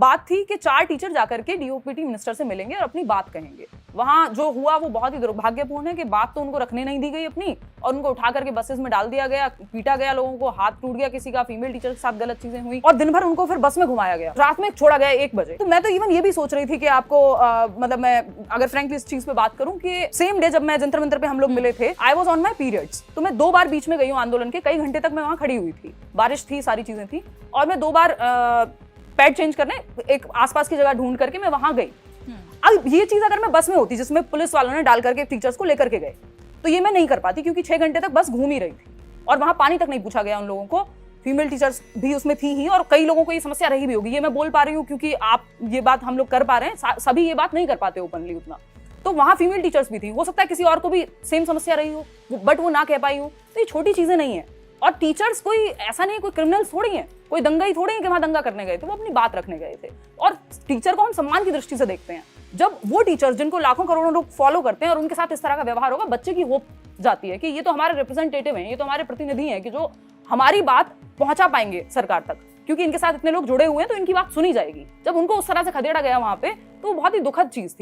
बात थी कि 4 टीचर जाकर के डीओपीटी मिनिस्टर से मिलेंगे और अपनी बात कहेंगे। वहां जो हुआ वो बहुत ही दुर्भाग्यपूर्ण है कि बात तो उनको रखने नहीं दी गई अपनी, और उनको उठा करके बसेस में डाल दिया गया, पीटा गया, लोगों को हाथ टूट गया, किसी का फीमेल टीचर के साथ गलत चीजें हुई, और दिन भर उनको फिर बस में घुमाया गया, रात में छोड़ा गया 1 बजे। तो मैं तो इवन ये भी सोच रही थी कि आपको मतलब मैं अगर फ्रैंकली इस चीज पे बात करूं कि सेम डे जब मैं जंतर मंतर पे हम लोग मिले थे, I was on my periods, तो मैं 2 बार बीच में गई हूँ आंदोलन के, कई घंटे तक मैं वहां खड़ी हुई थी, बारिश थी, सारी चीजें थी, और मैं 2 बार पैड चेंज करने एक आसपास की जगह ढूंढ करके मैं वहां गई। अब ये चीज अगर मैं बस में होती जिसमें पुलिस वालों ने डाल करके टीचर्स को लेकर के गए, तो ये मैं नहीं कर पाती, क्योंकि 6 घंटे तक बस घूम ही रही थी और वहां पानी तक नहीं पूछा गया उन लोगों को। फीमेल टीचर्स भी उसमें थी ही, और कई लोगों को ये समस्या रही भी होगी, ये मैं बोल पा रही हूँ क्योंकि आप ये बात हम लोग कर पा रहे हैं, सभी ये बात नहीं कर पाते ओपनली उतना। तो वहां फीमेल टीचर्स भी थी, हो सकता है किसी और को भी सेम समस्या रही हो, बट वो ना कह पाई हो। तो ये छोटी चीजें नहीं है, और टीचर्स कोई ऐसा नहीं, कोई क्रिमिनल्स थोड़ी हैं, कोई दंगाई थोड़ी है कि वहां दंगा करने गए थे, वो अपनी बात रखने गए थे। और टीचर को हम सम्मान की दृष्टि से देखते हैं। जब वो टीचर्स जिनको लाखों करोड़ों लोग फॉलो करते हैं और उनके साथ इस तरह का व्यवहार होगा, बच्चे की होप जाती है कि ये तो हमारे रिप्रेजेंटेटिव हैं, ये तो हमारे प्रतिनिधि हैं कि जो हमारी बात पहुंचा पाएंगे सरकार तक, क्योंकि इनके साथ इतने लोग जुड़े हुए हैं तो इनकी बात सुनी जाएगी। जब उनको उस तरह से खदेड़ा गया वहां पे, तो बहुत ही दुखद चीज थी।